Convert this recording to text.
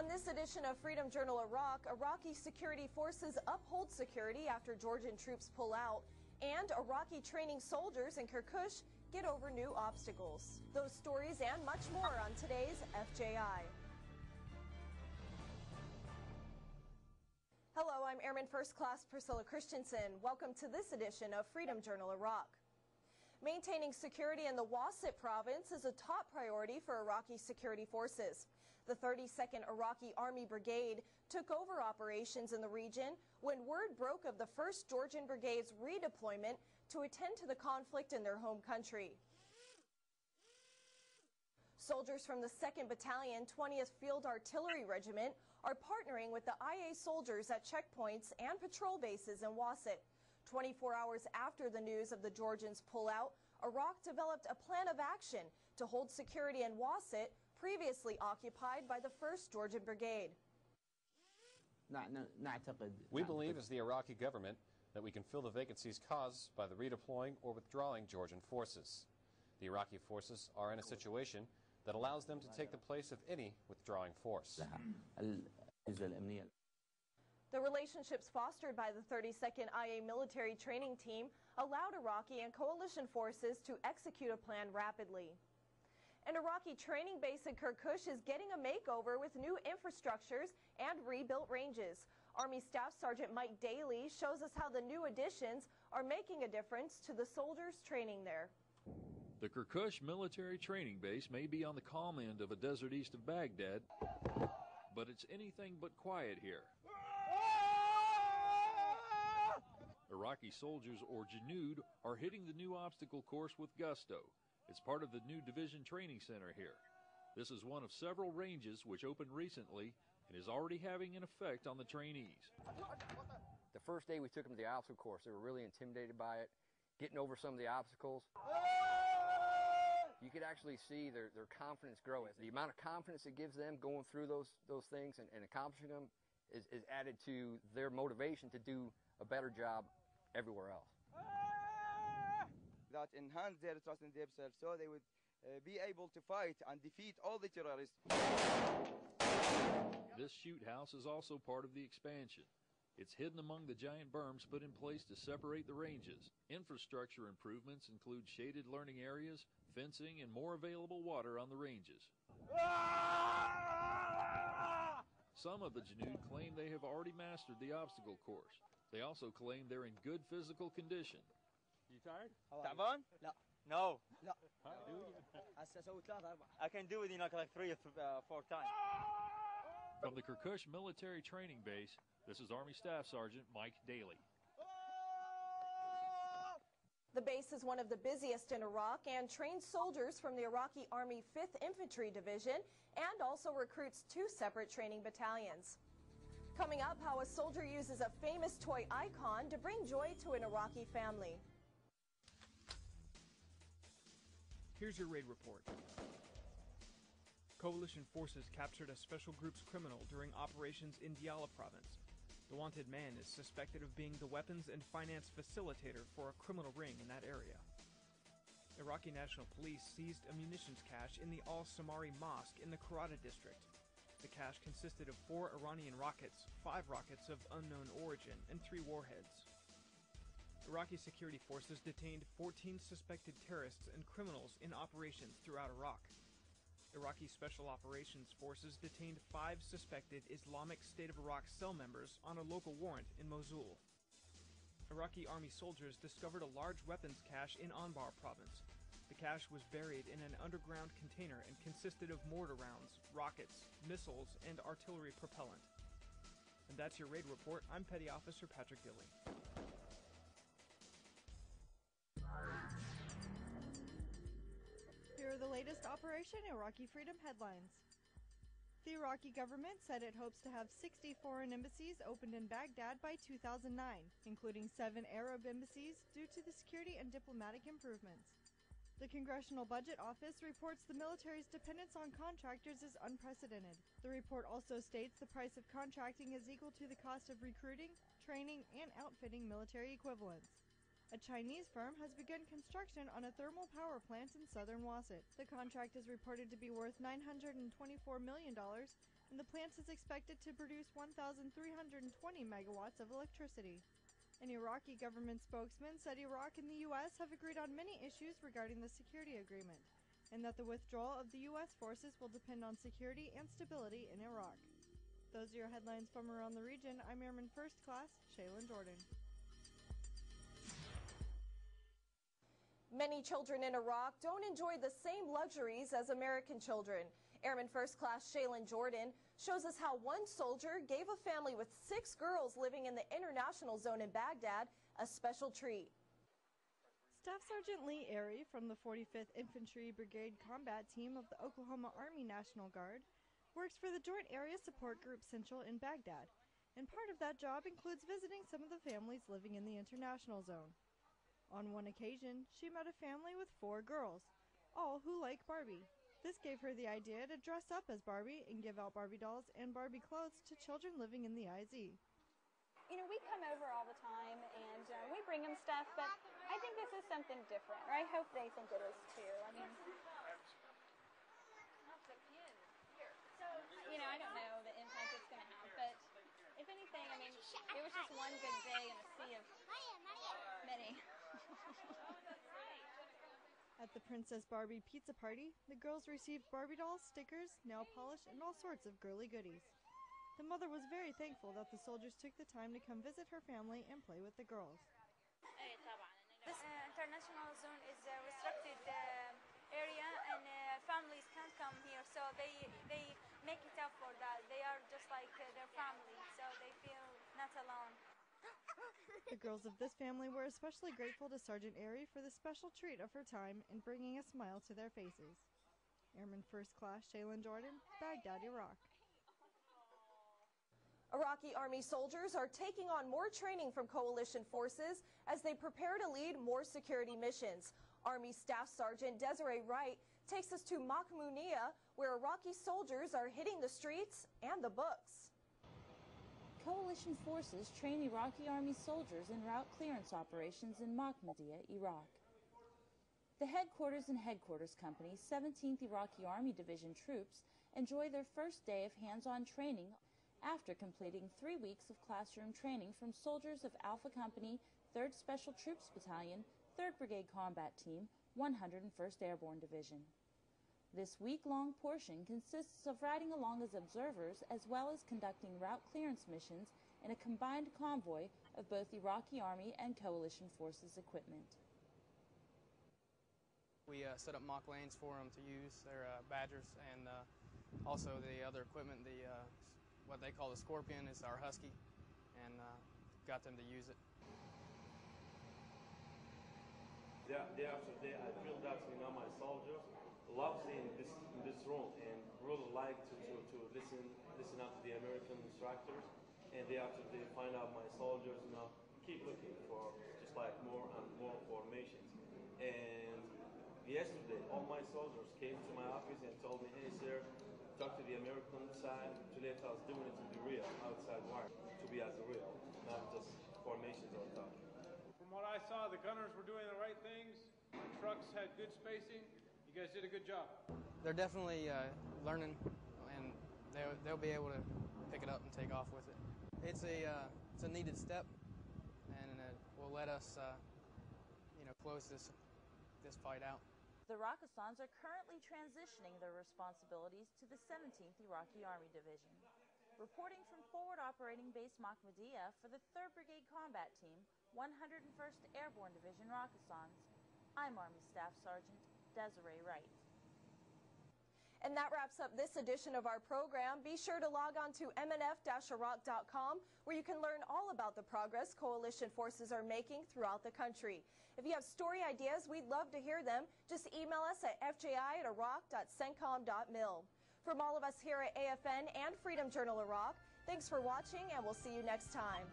On this edition of Freedom Journal Iraq, Iraqi security forces uphold security after Georgian troops pull out, and Iraqi training soldiers in Kirkuk get over new obstacles. Those stories and much more on today's FJI. Hello, I'm Airman First Class Priscilla Christensen. Welcome to this edition of Freedom Journal Iraq. Maintaining security in the Wasit province is a top priority for Iraqi security forces. The 32nd Iraqi Army Brigade took over operations in the region when word broke of the 1st Georgian Brigade's redeployment to attend to the conflict in their home country. Soldiers from the 2nd Battalion, 20th Field Artillery Regiment are partnering with the IA soldiers at checkpoints and patrol bases in Wasit. 24 hours after the news of the Georgians' pullout, Iraq developed a plan of action to hold security in Wasit, previously occupied by the 1st Georgian Brigade. We believe as the Iraqi government that we can fill the vacancies caused by the redeploying or withdrawing Georgian forces. The Iraqi forces are in a situation that allows them to take the place of any withdrawing force. The relationships fostered by the 32nd IA military training team allowed Iraqi and coalition forces to execute a plan rapidly. An Iraqi training base in Kirkuk is getting a makeover with new infrastructures and rebuilt ranges. Army Staff Sergeant Mike Daly shows us how the new additions are making a difference to the soldiers training there. The Kirkuk military training base may be on the calm end of a desert east of Baghdad, but it's anything but quiet here. Iraqi soldiers, or Janud, are hitting the new obstacle course with gusto. It's part of the new division training center here. This is one of several ranges which opened recently and is already having an effect on the trainees. The first day we took them to the obstacle course, they were really intimidated by it, getting over some of the obstacles. You could actually see their confidence grow. The amount of confidence it gives them going through those things and accomplishing them is added to their motivation to do a better job everywhere else. That enhance their trust in themselves so they would be able to fight and defeat all the terrorists. This shoot house is also part of the expansion. It's hidden among the giant berms put in place to separate the ranges. Infrastructure improvements include shaded learning areas, fencing, and more available water on the ranges. Some of the Janud claim they have already mastered the obstacle course. They also claim they're in good physical condition. You tired? No. I can do it in like 3 or 4 times. From the Kirkuk military training base, this is Army Staff Sergeant Mike Daly. The base is one of the busiest in Iraq and trains soldiers from the Iraqi Army 5th Infantry Division and also recruits 2 separate training battalions. Coming up, how a soldier uses a famous toy icon to bring joy to an Iraqi family. Here's your raid report. Coalition forces captured a special group's criminal during operations in Diyala province. The wanted man is suspected of being the weapons and finance facilitator for a criminal ring in that area. Iraqi National Police seized a munitions cache in the Al-Samari Mosque in the Karada district. The cache consisted of 4 Iranian rockets, 5 rockets of unknown origin, and 3 warheads. Iraqi security forces detained 14 suspected terrorists and criminals in operations throughout Iraq. Iraqi Special Operations Forces detained 5 suspected Islamic State of Iraq cell members on a local warrant in Mosul. Iraqi Army soldiers discovered a large weapons cache in Anbar province. The cache was buried in an underground container and consisted of mortar rounds, rockets, missiles, and artillery propellant. And that's your raid report. I'm Petty Officer Patrick Dilley. Here are the latest Operation Iraqi Freedom headlines. The Iraqi government said it hopes to have 60 foreign embassies opened in Baghdad by 2009, including 7 Arab embassies due to the security and diplomatic improvements. The Congressional Budget Office reports the military's dependence on contractors is unprecedented. The report also states the price of contracting is equal to the cost of recruiting, training, and outfitting military equivalents. A Chinese firm has begun construction on a thermal power plant in southern Wasit. The contract is reported to be worth $924 million and the plant is expected to produce 1,320 megawatts of electricity. An Iraqi government spokesman said Iraq and the U.S. have agreed on many issues regarding the security agreement, and that the withdrawal of the U.S. forces will depend on security and stability in Iraq. Those are your headlines from around the region. I'm Airman First Class Shaylin Jordan. Many children in Iraq don't enjoy the same luxuries as American children. Airman First Class Shaylin Jordan shows us how one soldier gave a family with 6 girls living in the international zone in Baghdad a special treat. Staff Sergeant Lee Airy from the 45th Infantry Brigade Combat Team of the Oklahoma Army National Guard works for the Joint Area Support Group Central in Baghdad, and part of that job includes visiting some of the families living in the international zone. On one occasion, she met a family with 4 girls, all who like Barbie. This gave her the idea to dress up as Barbie and give out Barbie dolls and Barbie clothes to children living in the IZ. You know, we come over all the time and we bring them stuff, but I think this is something different, or I hope they think it is too. I mean, you know, I don't know the impact it's going to have, but if anything, I mean, it was just one good day in a sea of many. At the Princess Barbie Pizza Party, the girls received Barbie dolls, stickers, nail polish, and all sorts of girly goodies. The mother was very thankful that the soldiers took the time to come visit her family and play with the girls. This international zone is a restricted area, and families can't come here, so they make it up for that. They are just like their family, so they feel not alone. The girls of this family were especially grateful to Sergeant Airy for the special treat of her time in bringing a smile to their faces. Airman First Class Shaylin Jordan, Baghdad, Iraq. Iraqi Army soldiers are taking on more training from coalition forces as they prepare to lead more security missions. Army Staff Sergeant Desiree Wright takes us to Mahmoudiya, where Iraqi soldiers are hitting the streets and the books. Coalition forces train Iraqi Army soldiers in route clearance operations in Mahmoudiya, Iraq. The Headquarters and Headquarters Company's 17th Iraqi Army Division troops enjoy their first day of hands-on training after completing 3 weeks of classroom training from soldiers of Alpha Company, 3rd Special Troops Battalion, 3rd Brigade Combat Team, 101st Airborne Division. This week-long portion consists of riding along as observers as well as conducting route clearance missions in a combined convoy of both Iraqi Army and Coalition Forces equipment. We set up mock lanes for them to use, their Badgers, and also the other equipment, what they call the Scorpion is our Husky, and got them to use it. Day after day, I feel that my soldiers love seeing in this room and really like to listen up to the American instructors. And day after day, find out my soldiers keep looking for just like more and more formations. And yesterday, all my soldiers came to my office and told me, "Hey, sir, talk to the American side to let us doing it to be real outside war, to be as real, not just formations on top." From what I saw, the gunners were doing the right things. The trucks had good spacing. You guys did a good job. They're definitely learning, and they'll be able to pick it up and take off with it. It's a needed step, and it will let us close this fight out. The Rakistans are currently transitioning their responsibilities to the 17th Iraqi Army Division. Reporting from Forward Operating Base Mahmoudiya for the 3rd Brigade Combat Team, 101st Airborne Division Rakistans, I'm Army Staff Sergeant Desiree Wright. And that wraps up this edition of our program. Be sure to log on to mnf-iraq.com, where you can learn all about the progress coalition forces are making throughout the country. If you have story ideas, we'd love to hear them. Just email us at fji@iraq.cencom.mil. From all of us here at AFN and Freedom Journal Iraq, thanks for watching, and we'll see you next time.